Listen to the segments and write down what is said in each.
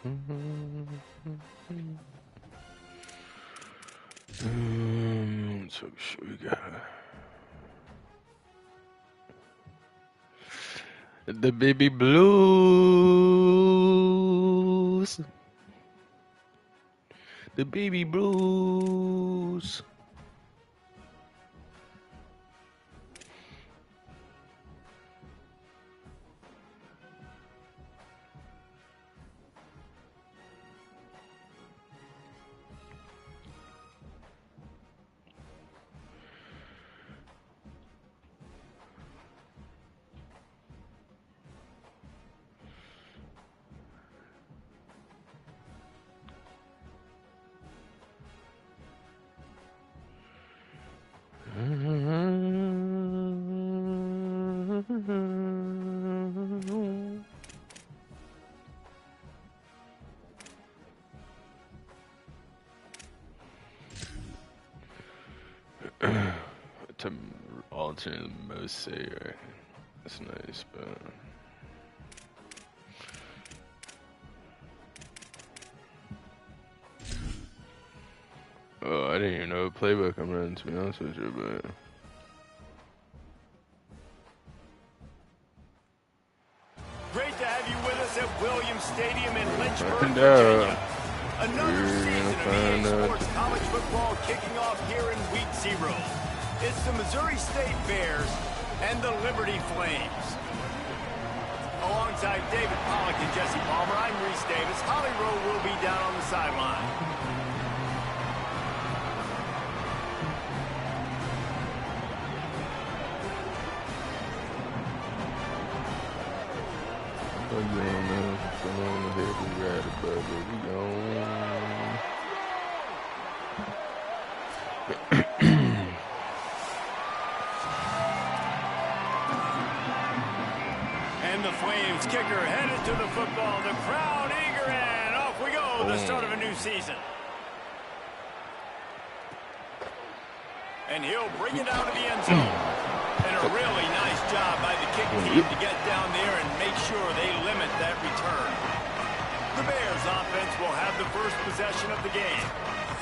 So we got the baby blues. The baby blues. To alternate most say, right? That's nice, but oh, I didn't even know what playbook I'm running, to be honest with you, but great to have you with us at Williams Stadium in Lynchburg, Virginia. Another season of EA Sports college football kicking off here in Week 0. It's the Missouri State Bears and the Liberty Flames. Alongside David Pollack and Jesse Palmer, I'm Reese Davis. Holly Rowe will be down on the sideline. you don't know what's going on here. We got it, but we And the Flames kicker headed to the football. The crowd eager, and off we go. The start of a new season. And he'll bring it down to the end zone. And a really nice job by the kick team to get down there and make sure they limit that return. The Bears offense will have the first possession of the game.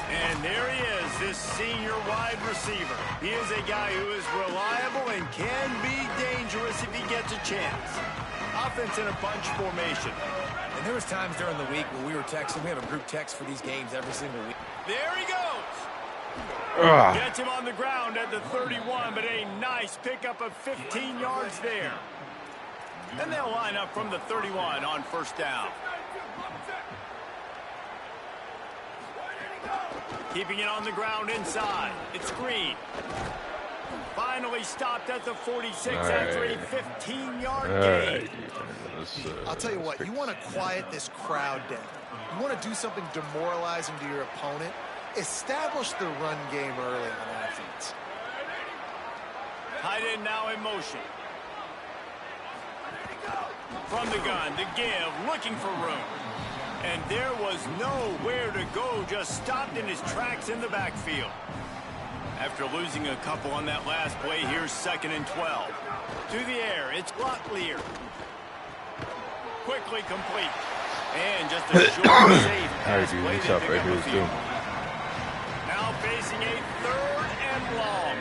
And there he is, this senior wide receiver. He is a guy who is reliable and can be dangerous if he gets a chance. Offense in a bunch formation. And there was times during the week when we were texting. We have a group text for these games every single week. There he goes. Gets him on the ground at the 31, but a nice pickup of 15 yards there. And they'll line up from the 31 on first down. Keeping it on the ground inside. It's Green. Finally stopped at the 46 after a 15-yard gain. I'll tell you what, you want to quiet this crowd down. You want to do something demoralizing to your opponent. Establish the run game early on offense. Tight end now in motion. From the gun to give, looking for room. And there was nowhere to go, just stopped in his tracks in the backfield. After losing a couple on that last play, here's 2nd and 12. To the air, it's Locklear. Quickly complete. And just a short safe pass play to pick up a field. Now facing a 3rd and long.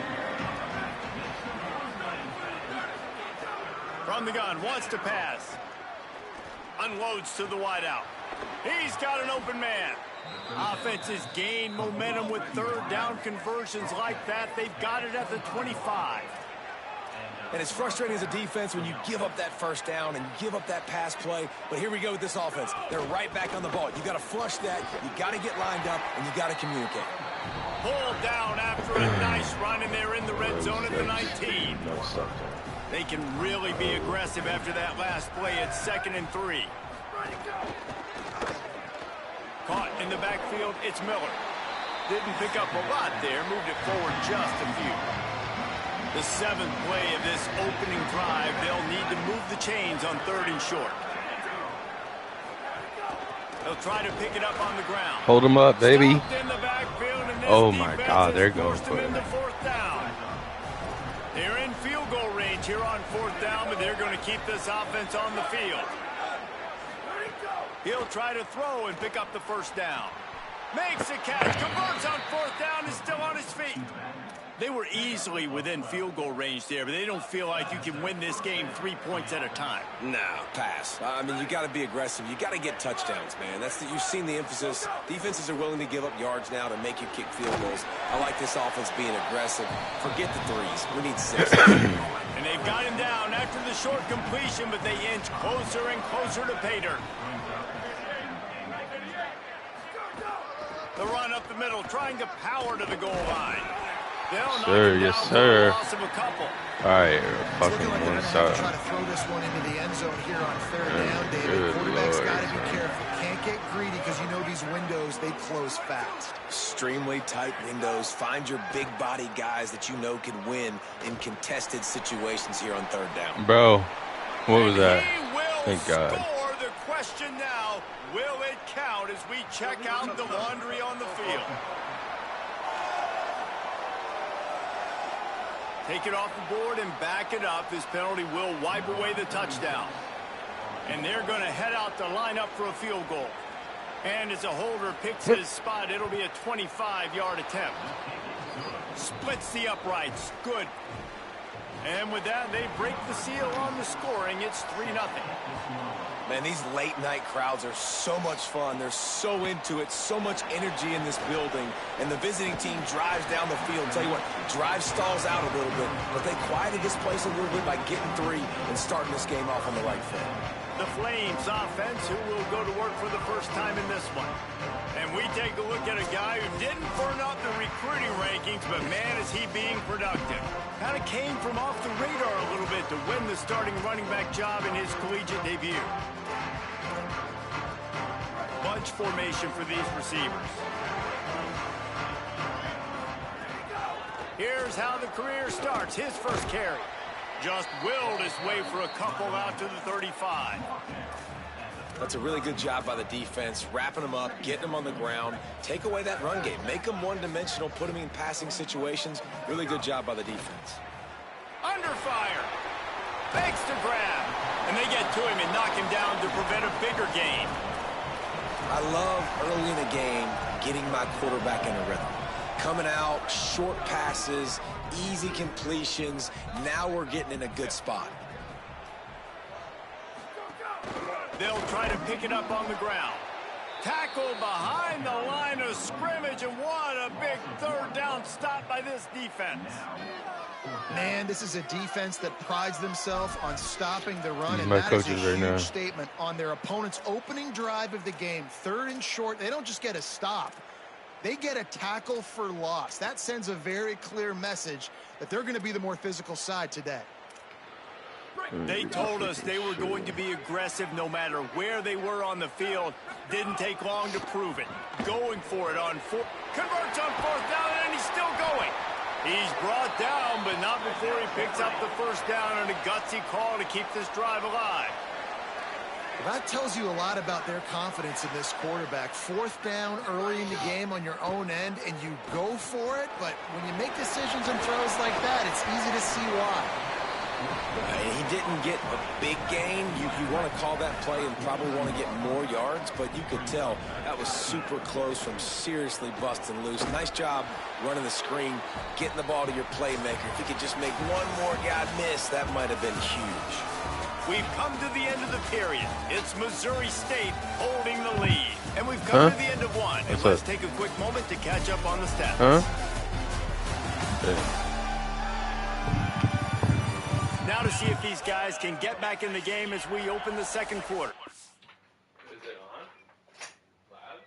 From the gun, wants to pass. Unloads to the wideout. He's got an open man. Offenses gain momentum with 3rd down conversions like that. They've got it at the 25. And it's frustrating as a defense when you give up that first down and you give up that pass play. But here we go with this offense. They're right back on the ball. You got to flush that. You got to get lined up, and you got to communicate. Pulled down after a nice run, and they're in the red zone at the 19. They can really be aggressive after that last play. It's 2nd and 3. Caught in the backfield, it's Miller. Didn't pick up a lot there, moved it forward just a few. The 7th play of this opening drive, they'll need to move the chains on 3rd and short. They'll try to pick it up on the ground. hold him up, baby. Oh my God, they're going for it. They're in field goal range here on 4th down, but they're going to keep this offense on the field. He'll try to throw and pick up the first down. Makes a catch, converts on fourth down, is still on his feet. They were easily within field goal range there, but they don't feel like you can win this game 3 points at a time. No, pass. I mean, you got to be aggressive. You got to get touchdowns, man. You've seen the emphasis. Defenses are willing to give up yards now to make you kick field goals. I like this offense being aggressive. Forget the threes. We need 6. And they've got him down after the short completion, but they inch closer and closer to pay dirt. The run up the middle, trying to power to the goal line. Sir, yes, sir. Loss of a couple. All right, Looking fucking like one they're side. going to try to throw this one into the end zone here on third down, David. Good Quarterback's Lord. got to be careful. Can't get greedy because you know these windows, they close fast. Extremely tight windows. Find your big body guys that you know can win in contested situations here on third down. Bro, what was that? He will Thank God. score. The question now, will it count as we check out the laundry on the field? Take it off the board and back it up. This penalty will wipe away the touchdown. And they're going to head out to line up for a field goal. And as a holder picks his spot, it'll be a 25-yard attempt. Splits the uprights. Good. And with that, they break the seal on the scoring. It's 3-0. Man, these late-night crowds are so much fun. They're so into it, so much energy in this building. And the visiting team drives down the field. Tell you what, drive stalls out a little bit, but they quieted this place a little bit by getting 3 and starting this game off on the right foot. The Flames offense, who will go to work for the first time in this one. And we take a look at a guy who didn't burn out the recruiting rankings, but man, is he being productive. Kind of came from off the radar a little bit to win the starting running back job in his collegiate debut. Bunch formation for these receivers. Here's how the career starts. His first carry. Just willed his way for a couple out to the 35. That's a really good job by the defense, wrapping them up, getting them on the ground. Take away that run game. Make them one-dimensional, put them in passing situations. Really good job by the defense. Under fire. Fakes to grab. And they get to him and knock him down to prevent a bigger gain. I love early in the game getting my quarterback in a rhythm. Coming out, short passes, easy completions. Now we're getting in a good spot. They'll try to pick it up on the ground. Tackle behind the line of scrimmage, and what a big third down stop by this defense. Man, this is a defense that prides themselves on stopping the run, and My that is a coaches right huge now. statement on their opponent's opening drive of the game. 3rd and short, they don't just get a stop. They get a tackle for loss. That sends a very clear message that they're going to be the more physical side today. They told us they were going to be aggressive no matter where they were on the field. Didn't take long to prove it. Going for it on 4. Converts on 4th down, and he's still going. He's brought down, but not before he picks up the first down and a gutsy call to keep this drive alive. Well, that tells you a lot about their confidence in this quarterback. 4th down early in the game on your own end, and you go for it, but when you make decisions and throws like that, it's easy to see why. He didn't get a big gain. You want to call that play and probably want to get more yards, but you could tell that was super close from seriously busting loose. Nice job running the screen, getting the ball to your playmaker. If he could just make one more guy miss, that might have been huge. We've come to the end of the period. It's Missouri State holding the lead. And we've come to the end of one. And let's take a quick moment to catch up on the stats. Now to see if these guys can get back in the game as we open the second quarter. Is it on? Loud?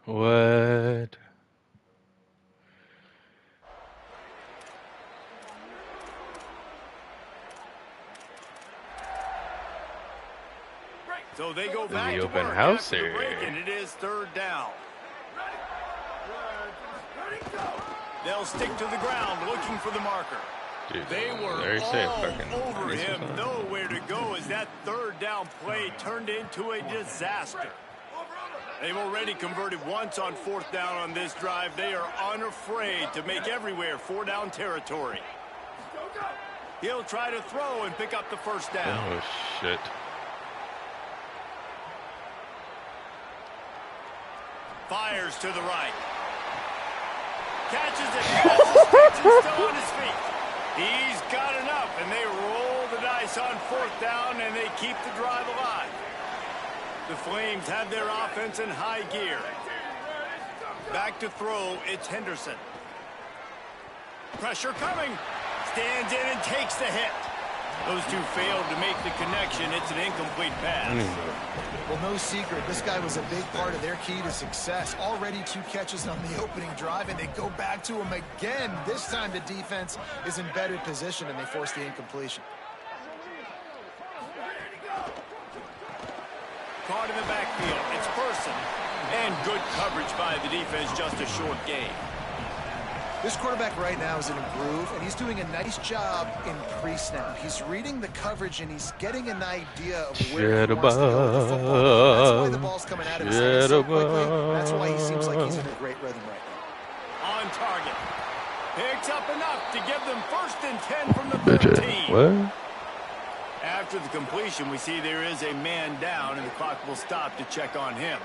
What? So they go back The to open work house after the here. break, and it is 3rd down. They'll stick to the ground looking for the marker. Dude, They were all over him, nowhere to go as that 3rd down play turned into a disaster. They've already converted once on 4th down on this drive. They are unafraid to make everywhere 4-down territory. He'll try to throw and pick up the 1st down. Oh, shit. Fires to the right. Catches it, passes, still on his feet. He's got enough, and they roll the dice on 4th down, and they keep the drive alive. The Flames have their offense in high gear. Back to throw, it's Henderson. Pressure coming. Stands in and takes the hit. Those two failed to make the connection. It's an incomplete pass. Well, no secret, this guy was a big part of their key to success. Already 2 catches on the opening drive, and they go back to him again. This time the defense is in better position, and they force the incompletion. Caught in the backfield. It's Person. And good coverage by the defense, just a short gain. This quarterback right now is in a groove, and he's doing a nice job in pre-snap. He's reading the coverage, and he's getting an idea of where he wants to go with the football. That's why the ball's coming out of his hands so quickly. That's why he seems like he's in a great rhythm right now. On target. Picks up enough to give them 1st and 10 from the 13. What? After the completion, we see there is a man down, and the clock will stop to check on him.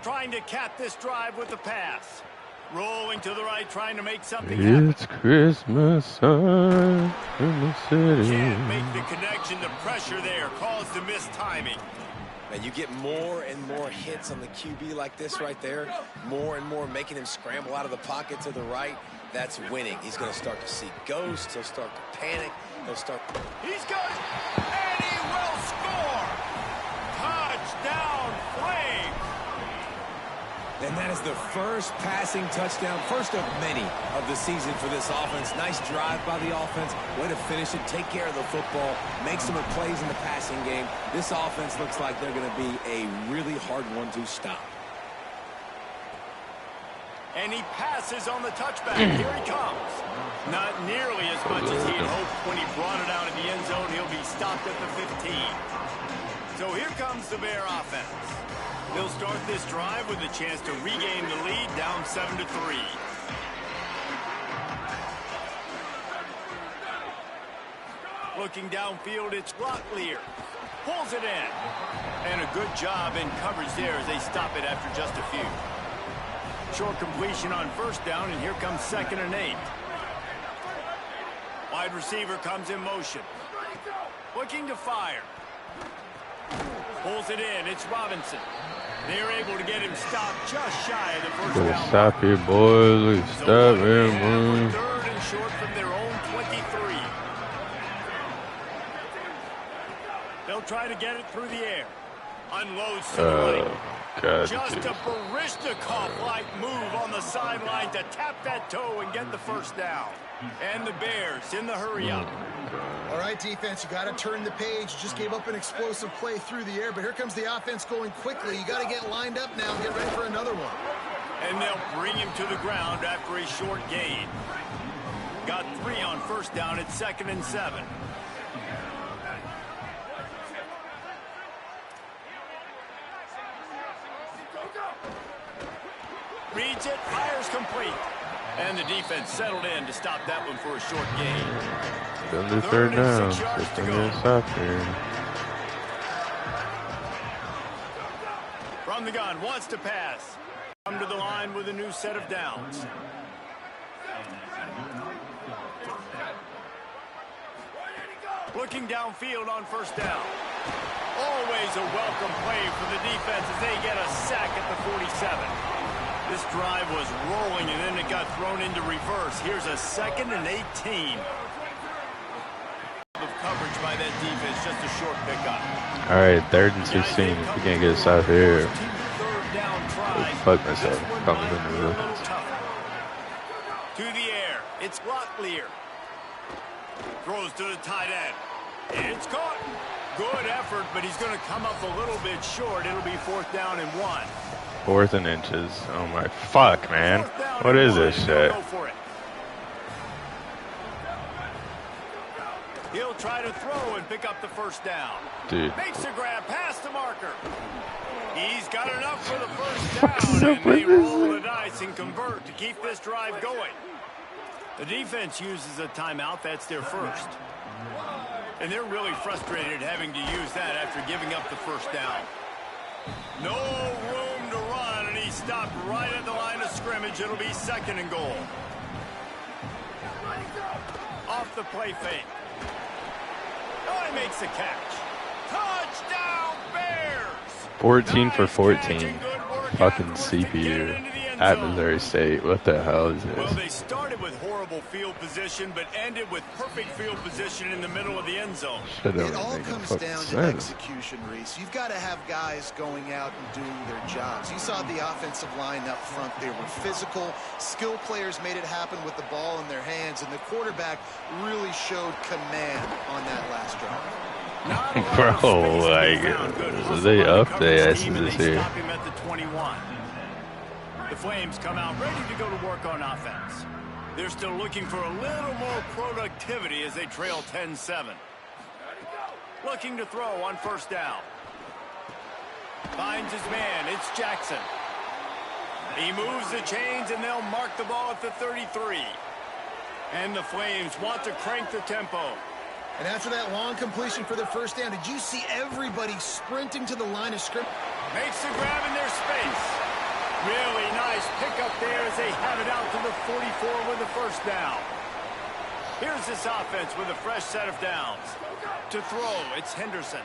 Trying to cap this drive with the pass. Rolling to the right, trying to make something happen. It's Christmas time in the city. Can't make the connection. The pressure there caused the missed timing. And you get more and more hits on the QB like this right there. More and more making him scramble out of the pocket to the right. That's winning. He's going to start to see ghosts. He'll start to panic. He'll start. He's good. And he will score. Touchdown, Flames. And that is the first passing touchdown, first of many of the season for this offense. Nice drive by the offense. Way to finish it, take care of the football, make some plays in the passing game. This offense looks like they're going to be a really hard one to stop. And he passes on the touchback. Here he comes. Not nearly as much as he'd hoped when he brought it out of the end zone. He'll be stopped at the 15. So here comes the Bear offense. They'll start this drive with a chance to regain the lead, down 7-3. Looking downfield, it's Locklear. Pulls it in. And a good job in coverage there as they stop it after just a few. Short completion on 1st down, and here comes 2nd and 8. Wide receiver comes in motion. Looking to fire. Pulls it in. It's Robinson. They're able to get him stopped just shy of the 1st down. Stop here, boys. Stop here, boys. 3rd and short from their own 23. They'll try to get it through the air. Unloads to the right. God, just a Baryshnikov-like move on the sideline to tap that toe and get the 1st down. And the Bears in the hurry-up. All right, defense, you got to turn the page. You just gave up an explosive play through the air, but here comes the offense going quickly. You got to get lined up now and get ready for another one. And they'll bring him to the ground after a short gain. Got 3 on 1st down at 2nd and 7. Reads it, fires complete. And the defense settled in to stop that one for a short gain. Under 3rd down. 15 minutes off here. From the gun, wants to pass. Come to the line with a new set of downs. Looking downfield on 1st down. Always a welcome play for the defense as they get a sack at the 47. This drive was rolling, and then it got thrown into reverse. Here's a 2nd and 18. Of coverage by that defense, just a short pickup. All right, 3rd and 16. If we can't get us out here. fuck myself. Probably in the A room. little tougher. To the air. It's Locklear. Throws to the tight end. It's caught. Good effort, but he's going to come up a little bit short. It'll be 4th down and 1. 4th and inches. Oh my fuck, man. What is this shit? Go for it. He'll try to throw and pick up the 1st down. Dude. Makes a grab past the marker. He's got enough for the 1st down, and they roll the dice and convert to keep this drive going. The defense uses a timeout. That's their 1st. And they're really frustrated having to use that after giving up the 1st down. No room to run, and he stopped right at the line of scrimmage. It'll be 2nd and goal. Off the play fake. Oh, he makes a catch. Touchdown, Bears! 14 for 14. Fucking CPU. At Missouri State. What the hell is Well, this? they started with horrible field position, but ended with perfect field position in the middle of the end zone. Shit don't It all make comes fucking down to sense. execution, Reese. You've got to have guys going out and doing their jobs. You saw the offensive line up front. They were physical. Skill players made it happen with the ball in their hands, and the quarterback really showed command on that last drive. Bro, like, they up their asses here. Stop him at the 21. The Flames come out ready to go to work on offense. They're still looking for a little more productivity as they trail 10-7. Looking to throw on 1st down. Finds his man. It's Jackson. He moves the chains, and they'll mark the ball at the 33. And the Flames want to crank the tempo. And after that long completion for the 1st down, did you see everybody sprinting to the line of scrimmage? Makes the grab in their space. Really nice pickup there as they have it out to the 44 with the 1st down. Here's this offense with a fresh set of downs. To throw, it's Henderson.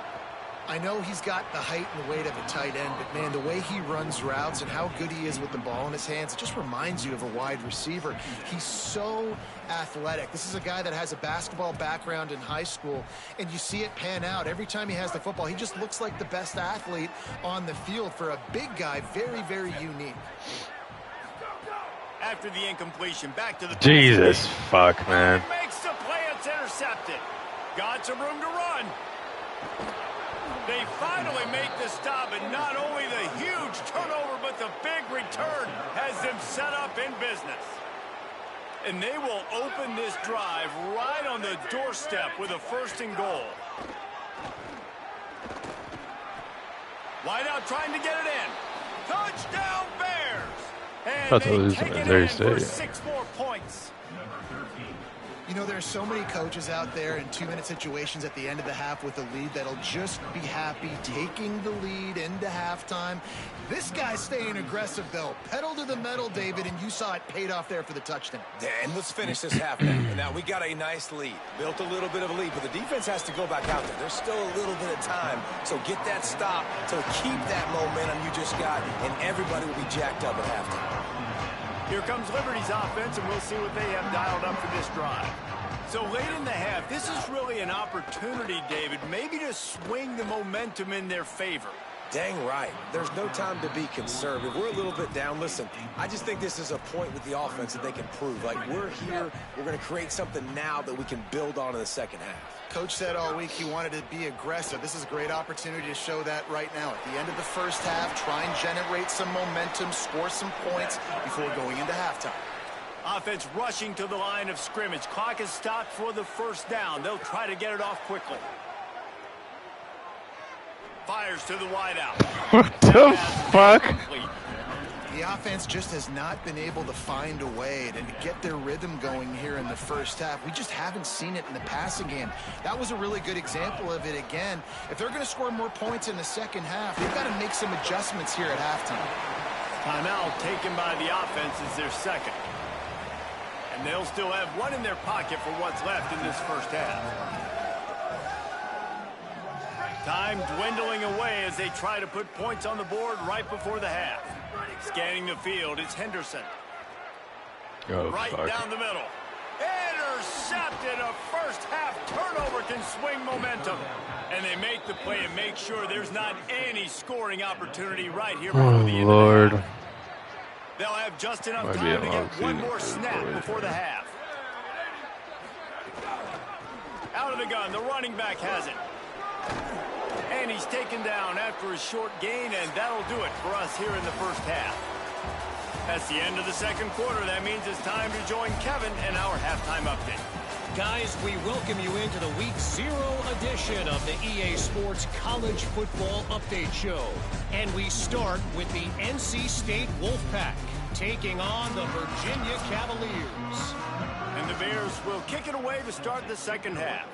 I know he's got the height and weight of a tight end, but man, the way he runs routes and how good he is with the ball in his hands, it just reminds you of a wide receiver. He's so athletic. This is a guy that has a basketball background in high school, and you see it pan out. Every time he has the football, he just looks like the best athlete on the field. For a big guy, very, very unique. After the incompletion, back to the Jesus fuck, man. Makes the play, it's intercepted. Got some room to run. They finally make the stop, and not only the huge turnover, but the big return has them set up in business. And they will open this drive right on the doorstep with a 1st and goal. Wideout trying to get it in. Touchdown, Bears! And they take it in for 6 more points. You know, there's so many coaches out there in 2-minute situations at the end of the half with a lead that'll just be happy taking the lead into halftime. This guy's staying aggressive, though. Pedal to the metal, David, and you saw it paid off there for the touchdown. And let's finish this half now. Now, we got a nice lead. Built a little bit of a lead, but the defense has to go back out there. There's still a little bit of time. So get that stop to keep that momentum you just got, and everybody will be jacked up at halftime. Here comes Liberty's offense, and we'll see what they have dialed up for this drive. So late in the half, this is really an opportunity, David, maybe to swing the momentum in their favor. Dang right. There's no time to be conservative. We're a little bit down. Listen, I just think this is a point with the offense that they can prove. Like, we're here. We're going to create something now that we can build on in the second half. Coach said all week he wanted to be aggressive. This is a great opportunity to show that right now. At the end of the 1st half, try and generate some momentum, score some points before going into halftime. Offense rushing to the line of scrimmage. Clock is stopped for the 1st down. They'll try to get it off quickly. Fires to the wideout. What the fuck? The offense just has not been able to find a way to get their rhythm going here in the 1st half. We just haven't seen it in the passing game. That was a really good example of it again. If they're going to score more points in the 2nd half, they've got to make some adjustments here at halftime. Timeout taken by the offense is their 2nd. And they'll still have one in their pocket for what's left in this 1st half. Time dwindling away as they try to put points on the board right before the half. Scanning the field, it's Henderson. Oh, right fuck. down the middle. Intercepted. A 1st half turnover can swing momentum. And they make the play and make sure there's not any scoring opportunity right here before the end of the half. They'll have just enough Might be a time to long get one season more for the snap boys, before the man. half. Out of the gun, the running back has it. And he's taken down after a short gain, and that'll do it for us here in the first half. That's the end of the second quarter. That means it's time to join Kevin in our halftime update. Guys, we welcome you into the Week 0 edition of the EA Sports College Football Update Show. And we start with the NC State Wolfpack taking on the Virginia Cavaliers. And the Bears will kick it away to start the second half.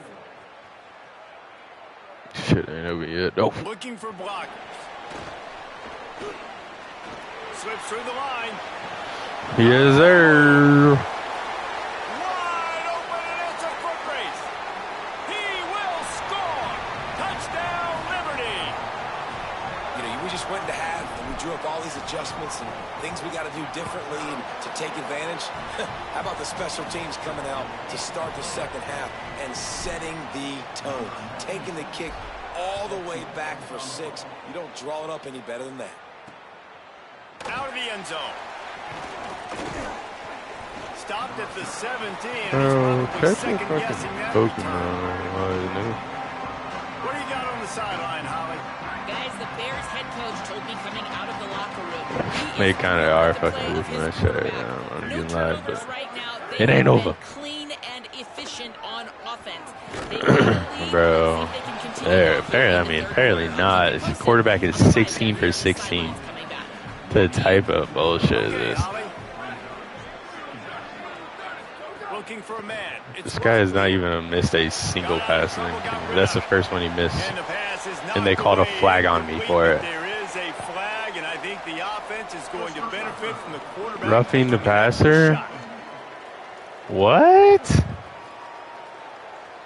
Shit ain't over yet. Nope. Looking for blockers. Slips through the line. Yes, sir. Wide open, and it's a foot race. He will score. Touchdown, Liberty. You know, we just went into half and we drew up all these adjustments and things we got to do differently and to take advantage. How about the special teams coming out to start the second half and setting the tone, taking the kick all the way back for 6. You don't draw it up any better than that. Out of the end zone. Stopped at the 17. And he's probably second-guessing that return. What do you got on the sideline, Holly? Guys, the Bears head coach told me coming out of the locker room. They kind of are fucking with that shit right now. I'm No getting live, turnovers but right now. it ain't over. Clean and efficient on offense. They lead, Bro, see if they can continue apparently not. His quarterback is 16 for 16. The type of bullshit is this. Looking for a man. This guy has not even missed a single pass. That's the first one he missed. And they called a flag on me for it. There is a flag, and I think the offense is going to benefit from the quarterback. Roughing the passer? What?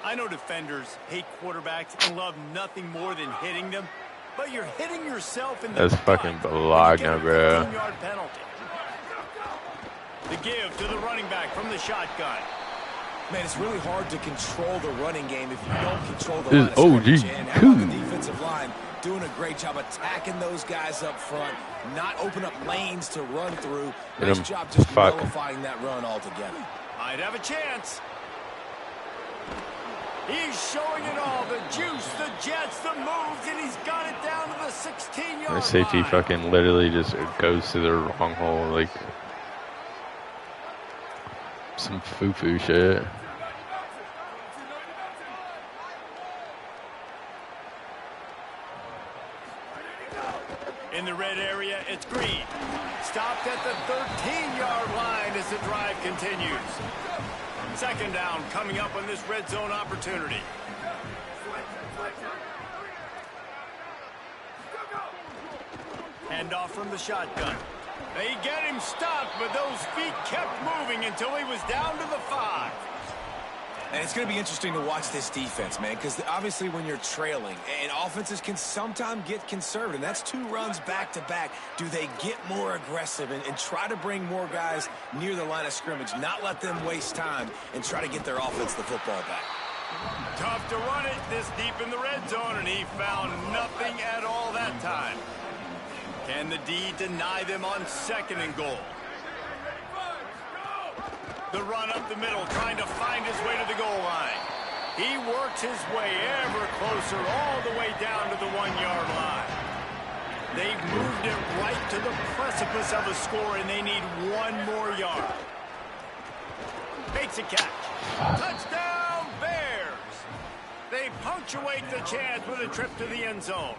I know defenders hate quarterbacks and love nothing more than hitting them, but you're hitting yourself in the That's fucking blocked now, bro. 15-yard penalty. The give to the running back from the shotgun. Man, it's really hard to control the running game if you don't control the This line of is scrimmage. OG. And how about the defensive line doing a great job attacking those guys up front, not open up lanes to run through. Nice job just nullifying that run altogether. Might have a chance. He's showing it all, the juice, the jets, the moves, and he's got it down to the 16-yard line. The safety fucking literally just goes to the wrong hole, like some foo-foo shit. In the red area, it's Green. Stopped at the 13-yard line as the drive continues. Second down coming up on this red zone opportunity. Hand off from the shotgun. They get him stopped, but those feet kept moving until he was down to the 5. And it's going to be interesting to watch this defense, man, because obviously when you're trailing, and offenses can sometimes get conservative, and that's 2 runs back-to-back. Do they get more aggressive and try to bring more guys near the line of scrimmage, not let them waste time, and try to get their offense the football back? Tough to run it this deep in the red zone, and he found nothing at all that time. Can the D deny them on 2nd and goal? The run up the middle, trying to find his way to the goal line. He works his way ever closer, all the way down to the 1-yard line. They've moved it right to the precipice of a score, and they need 1 more yard. Makes a catch. Touchdown, Bears! They punctuate the chance with a trip to the end zone.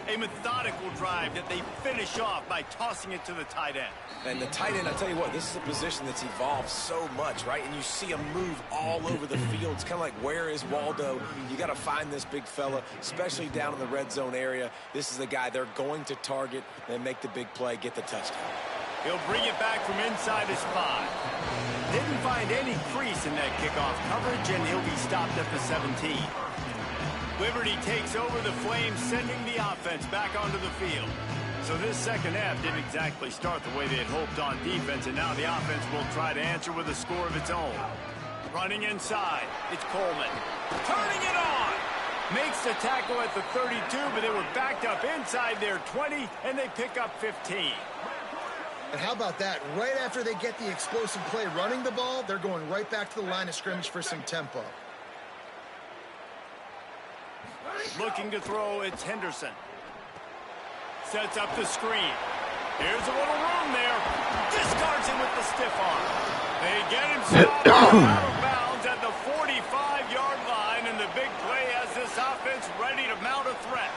A methodical drive that they finish off by tossing it to the tight end. And the tight end, I tell you what, this is a position that's evolved so much, right? And you see him move all over the field. It's kind of like, where is Waldo? You got to find this big fella, especially down in the red zone area. This is the guy they're going to target and make the big play, get the touchdown. He'll bring it back from inside his 5. Didn't find any crease in that kickoff coverage, and he'll be stopped at the 17. Liberty takes over the Flames, sending the offense back onto the field. So this second half didn't exactly start the way they had hoped on defense, and now the offense will try to answer with a score of its own. Running inside, it's Coleman. Turning it on! Makes the tackle at the 32, but they were backed up inside their 20, and they pick up 15. And how about that? Right after they get the explosive play running the ball, they're going right back to the line of scrimmage for some tempo. Looking to throw, it's Henderson. Sets up the screen. Here's a little room there. Discards him with the stiff arm. They get him stopped out of bounds at the 45-yard line, and the big play has this offense ready to mount a threat.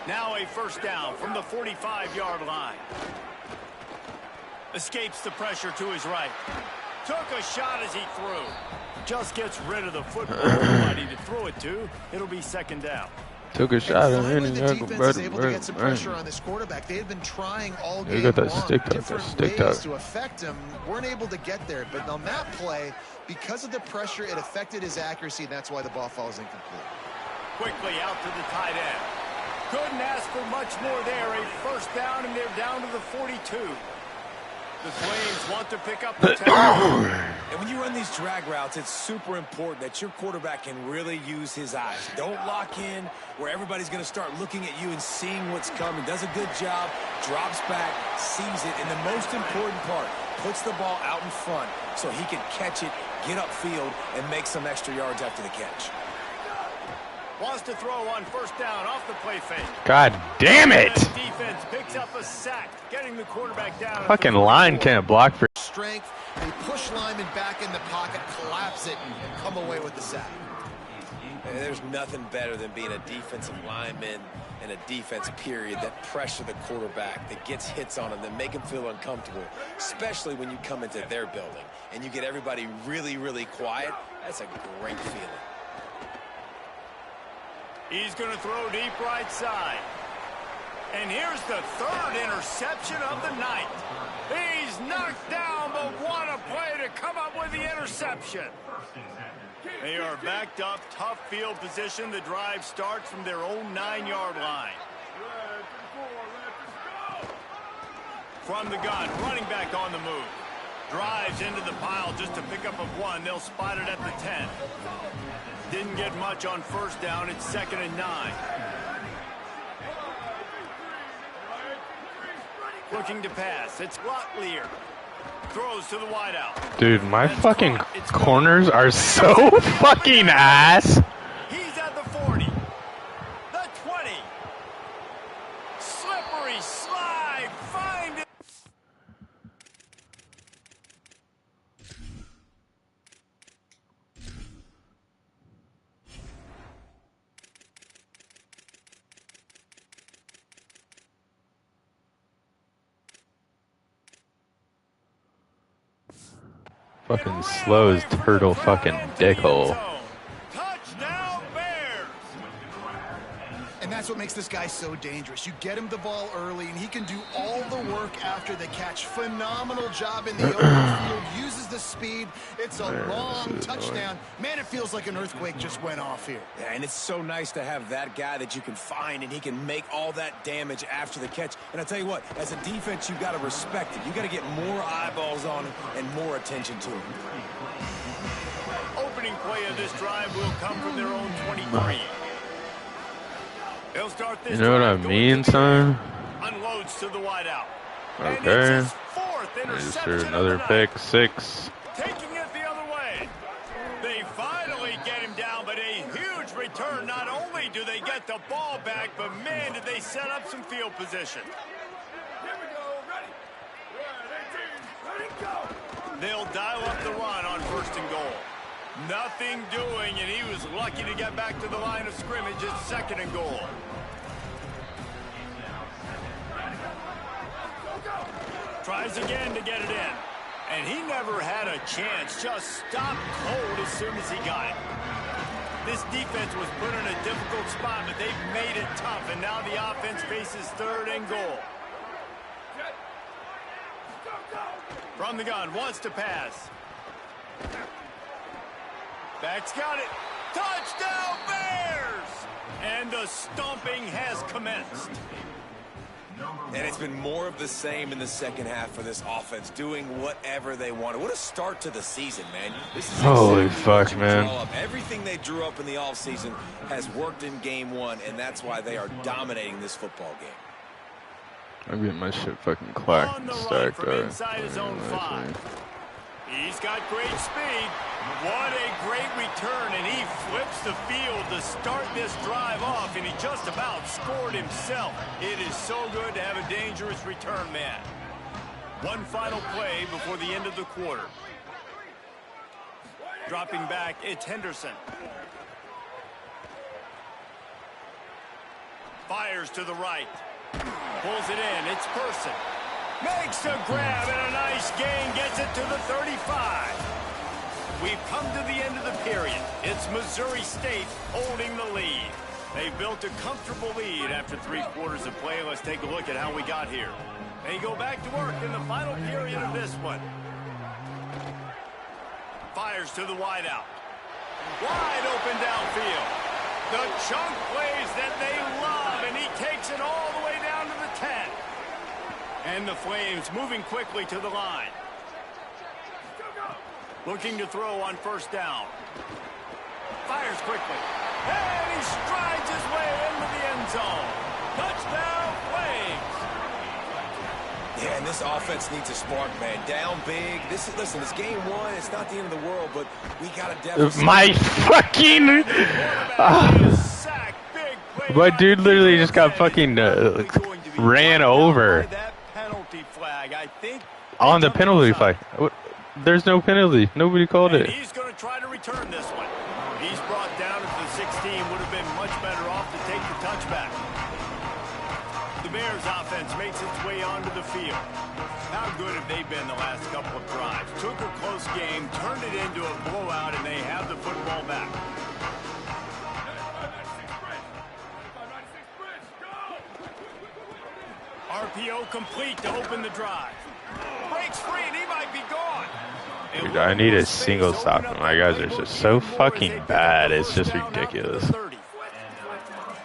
Now a first down from the 45-yard line. Escapes the pressure to his right. Took a shot as he threw. Just gets rid of the football. Nobody to throw it to. It'll be second down. Took a shot at him. The defense is able to get some pressure on this quarterback. They had been trying all game long different ways to affect him. Weren't able to get there. But on that play, because of the pressure, it affected his accuracy, and that's why the ball falls incomplete. Quickly out to the tight end. Couldn't ask for much more there. A first down, and they're down to the 42. The Flames want to pick up the tempo. And when you run these drag routes, it's super important that your quarterback can really use his eyes. Don't lock in where everybody's going to start looking at you and seeing what's coming. Does a good job, drops back, sees it, and the most important part, puts the ball out in front so he can catch it, get upfield, and make some extra yards after the catch. Wants to throw on first down off the play fake. God damn it! The defense picks up a sack, getting the quarterback down. Fucking line can't block for strength. They push linemen back in the pocket, collapse it, and come away with the sack. And there's nothing better than being a defensive lineman and a defense period that pressure the quarterback, that gets hits on him, that make him feel uncomfortable, especially when you come into their building and you get everybody really, really quiet. That's a great feeling. He's going to throw deep right side. And here's the third interception of the night. He's knocked down, but what a play to come up with the interception. They are backed up, tough field position. The drive starts from their own 9-yard line. From the gun, running back on the move. Drives into the pile just to pick up of one. They'll spot it at the 10. Didn't get much on first down. It's 2nd and 9. Looking to pass. It's Locklear. Throws to the wideout. Dude, my fucking corners are so fucking ass. He's at the 40. The 20. Slippery slide. Find it. Fucking slow as turtle fucking dickhole. Touchdown Bears. And that's what makes this guy so dangerous. You get him the ball early, and he can do all the work after the catch. Phenomenal job in the open field. Uses the speed. It's a long touchdown. Man, it feels like an earthquake just went off here. Yeah, and it's so nice to have that guy that you can find, and he can make all that damage after the catch. And I tell you what, as a defense, you've got to respect it. You've got to get more eyeballs on him and more attention to him. Opening play of this drive will come from their own 23. They'll start this. You know what I mean, son? Unloads to the wideout. Okay. And it's his 4th interception Another pick, 6. Taking it the other way. They finally get him down, but a huge return. Not only do they get the ball back, but man, did they set up some field position. Here we go. Ready, go. They'll dial up the run on 1st and goal. Nothing doing, and he was lucky to get back to the line of scrimmage. It's 2nd and goal. Tries again to get it in. And he never had a chance. Just stopped cold as soon as he got it. This defense was put in a difficult spot, but they've made it tough. And now the offense faces 3rd and goal. From the gun, wants to pass. Back's got it. Touchdown Bears! And the stomping has commenced. And it's been more of the same in the second half for this offense, doing whatever they wanted. What a start to the season, man. This is holy fuck, man. Everything they drew up in the offseason has worked in game 1, and that's why they are dominating this football game. I'm getting my shit fucking clacked On and the run stacked from up. inside his own 5. He's got great speed. What a great return, and he flips the field to start this drive off, and he just about scored himself. It is so good to have a dangerous return man. One final play before the end of the quarter. Dropping back, it's Henderson. Fires to the right. Pulls it in, it's Person. Makes a grab and a nice gain, gets it to the 35. We've come to the end of the period. It's Missouri State holding the lead. They built a comfortable lead after 3 quarters of play. Let's take a look at how we got here. They go back to work in the final period of this one. Fires to the wideout. Wide open downfield. The chunk plays that they love, and he takes it all the way down to the 10. And the Flames moving quickly to the line. Looking to throw on first down. Fires quickly. And he strides his way into the end zone. Touchdown, Flames. Yeah, and this offense needs a spark, man. Down big. Listen, it's game 1. It's not the end of the world, but we got to definitely... My fucking... My dude literally just got fucking ran over. On the penalty flag. There's no penalty. Nobody called it. He's going to try to return this one. He's brought down at the 16. Would have been much better off to take the touchback. The Bears offense makes its way onto the field. How good have they been the last couple of drives? Took a close game, turned it into a blowout, and they have the football back. RPO complete to open the drive. Breaks free, and he might be gone. Dude, I need a single stop. My guys are just so fucking bad. It's just ridiculous.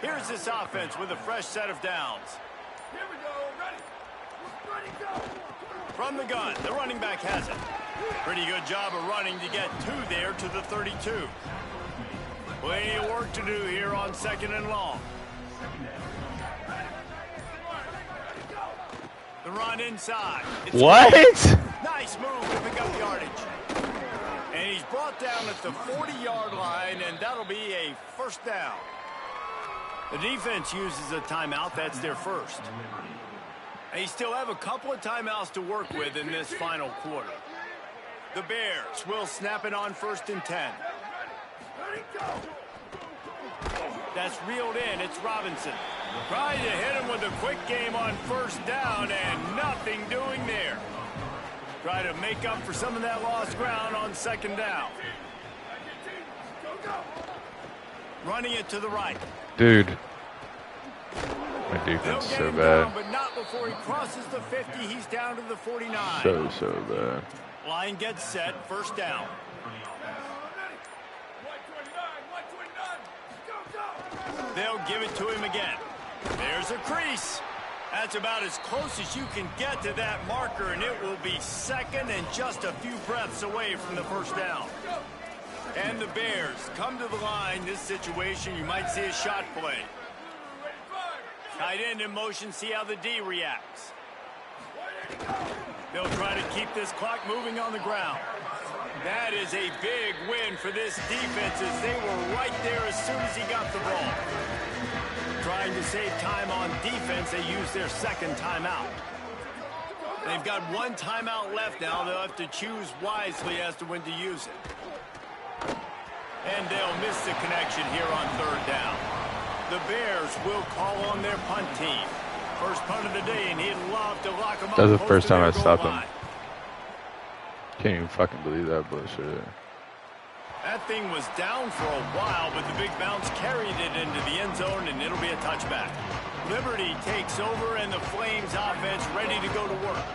Here's this offense with a fresh set of downs. From the gun, the running back has it. Pretty good job of running to get 2 there to the 32. Plenty of work to do here on 2nd and long. The run inside. What? Nice move to pick up yardage. And he's brought down at the 40-yard line, and that'll be a first down. The defense uses a timeout. That's their first. They still have a couple of timeouts to work with in this final quarter. The Bears will snap it on 1st and 10. That's reeled in. It's Robinson. Trying to hit him with a quick game on first down, and nothing doing there. Try to make up for some of that lost ground on 2nd down. Running it to the right. Dude. My defense is so bad. But not before he crosses the 50. He's down to the 49. So bad. Line gets set. First down. They'll give it to him again. There's a crease. That's about as close as you can get to that marker, and it will be 2nd and just a few breaths away from the first down. And the Bears come to the line. This situation, you might see a shot play. Tight end in motion, see how the D reacts. They'll try to keep this clock moving on the ground. That is a big win for this defense, as they were right there as soon as he got the ball. Trying to save time on defense, they use their 2nd timeout. They've got 1 timeout left now. They'll have to choose wisely as to when to use it. And they'll miss the connection here on 3rd down. The Bears will call on their punt team. First punt of the day, and he'd love to lock them up. That was the first time I stopped him. Can't even fucking believe that bullshit. That thing was down for a while, but the big bounce carried it into the end zone, and it'll be a touchback. Liberty takes over, and the Flames offense ready to go to work.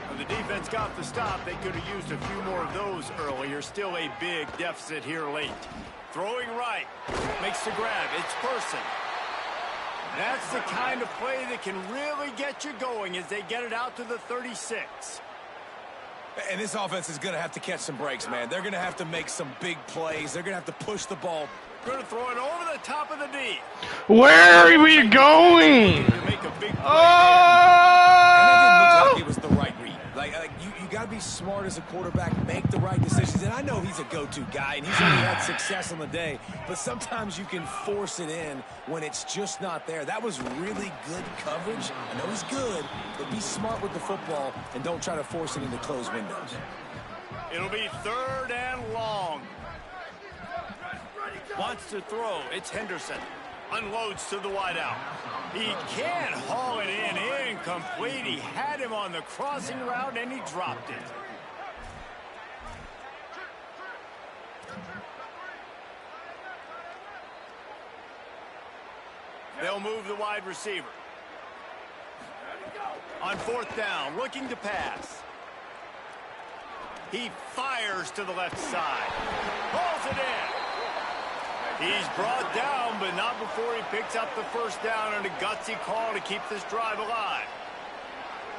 When the defense got the stop, they could have used a few more of those earlier. Still a big deficit here late. Throwing right. Makes the grab. It's Person. That's the kind of play that can really get you going as they get it out to the 36. And this offense is going to have to catch some breaks, man. They're going to have to make some big plays. They're going to have to push the ball. Going to throw it over the top of the D. Where are we going? To make a big play there. be smart as a quarterback, make the right decisions. And I know he's a go-to guy, and he's only had success on the day, but sometimes you can force it in when it's just not there. That was really good coverage. I know he's good, but be smart with the football and don't try to force it into closed windows. It'll be 3rd and long. Wants to throw. It's Henderson. Unloads to the wideout. He can't haul it in. Incomplete. He had him on the crossing route, and he dropped it. They'll move the wide receiver. On 4th down, looking to pass. He fires to the left side. Pulls it in. He's brought down, but not before he picks up the 1st down and a gutsy call to keep this drive alive.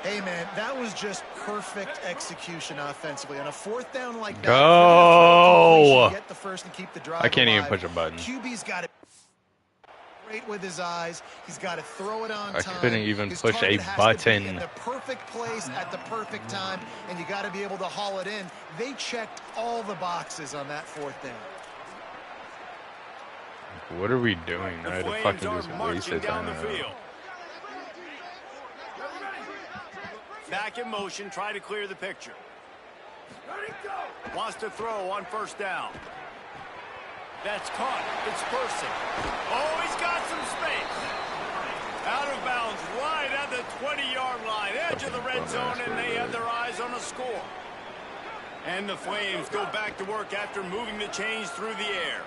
Hey, man, that was just perfect execution offensively. On a 4th down like that, go! Get the first and keep the drive I can't alive. even push a button. QB's got it great with his eyes. He's got to throw it on time. I couldn't even his push a button. In the perfect place at the perfect time, and you got to be able to haul it in. They checked all the boxes on that 4th down. What are we doing? The I had to Flames fucking are just marching waste it down the time. field. Back in motion, try to clear the picture. Wants to throw on 1st down. That's caught. It's Person. Oh, he's got some space. Out of bounds, right at the 20-yard line, edge of the red zone, and they have their eyes on a score. And the Flames go back to work after moving the chains through the air.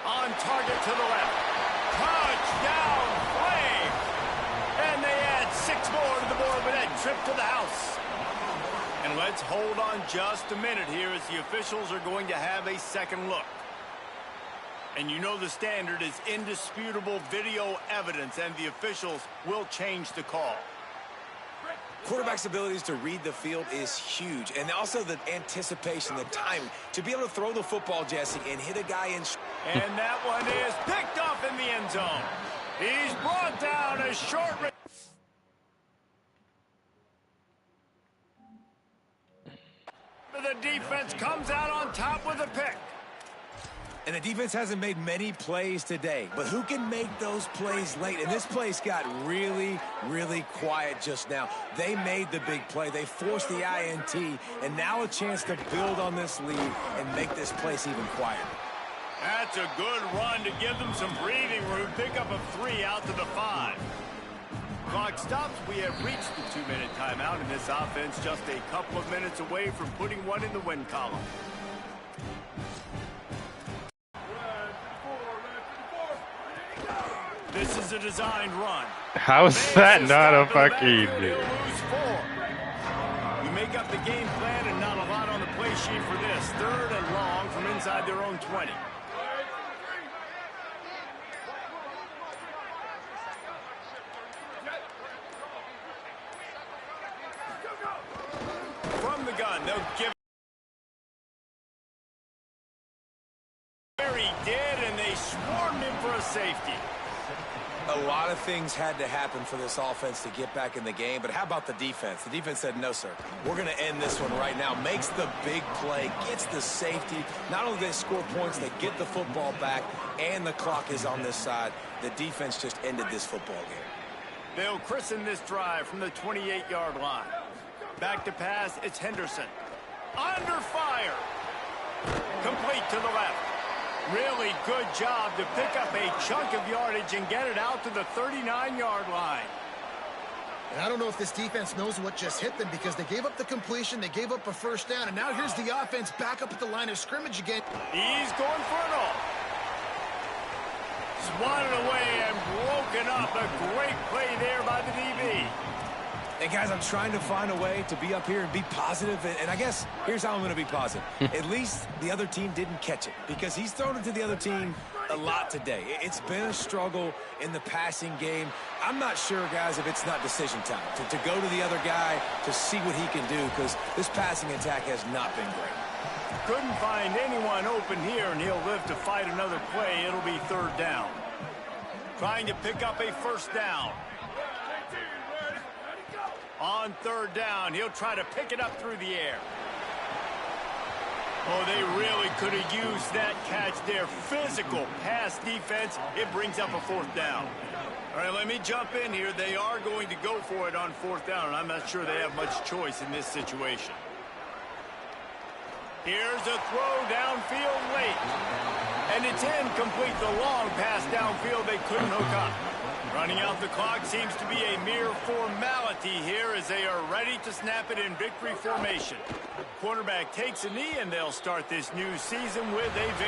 On target to the left. Touchdown, Flames! And they add 6 more to the board with that trip to the house. And let's hold on just a minute here as the officials are going to have a second look. And you know the standard is indisputable video evidence, and the officials will change the call. Quarterback's abilities to read the field is huge, and also the anticipation, the timing. To be able to throw the football, Jesse, and hit a guy in... And that one is picked up in the end zone. He's brought down a short... The defense comes out on top with a pick. And the defense hasn't made many plays today, but who can make those plays late? And this place got really, really quiet just now. They made the big play. They forced the INT, and now a chance to build on this lead and make this place even quieter. That's a good run to give them some breathing room. Pick up a 3 out to the 5. Clock stops. We have reached the 2-minute timeout, and this offense just a couple of minutes away from putting one in the win column. This is a designed run. How is that not a fucking... We make up the game plan and not a lot on the play sheet for this. 3rd and long from inside their own 20. From the gun, they'll give. He did, and they swarmed him for a safety. A lot of things had to happen for this offense to get back in the game, but how about the defense? The defense said, no, sir. We're going to end this one right now. Makes the big play, gets the safety. Not only do they score points, they get the football back, and the clock is on this side. The defense just ended this football game. They'll christen this drive from the 28-yard line. Back to pass, it's Henderson. Under fire. Complete to the left. Really good job to pick up a chunk of yardage and get it out to the 39-yard line. And I don't know if this defense knows what just hit them, because they gave up the completion, they gave up a 1st down, and now here's the offense back up at the line of scrimmage again. He's going for it all. Swatted away and broken up. A great play there by the DB. Hey, guys, I'm trying to find a way to be up here and be positive, and I guess here's how I'm going to be positive. At least the other team didn't catch it, because he's thrown it to the other team a lot today. It's been a struggle in the passing game. I'm not sure, guys, if it's not decision time to go to the other guy to see what he can do, because this passing attack has not been great. Couldn't find anyone open here, and he'll live to fight another play. It'll be 3rd down. Trying to pick up a 1st down. On on third down. He'll try to pick it up through the air. Oh, they really could have used that catch there. Physical pass defense. It brings up a fourth down. All right, let me jump in here. They are going to go for it on fourth down, and I'm not sure they have much choice in this situation. Here's a throw downfield late. And it's incomplete. The long pass downfield they couldn't hook up. Running out the clock seems to be a mere formality here as they are ready to snap it in victory formation. Quarterback takes a knee, and they'll start this new season with a victory.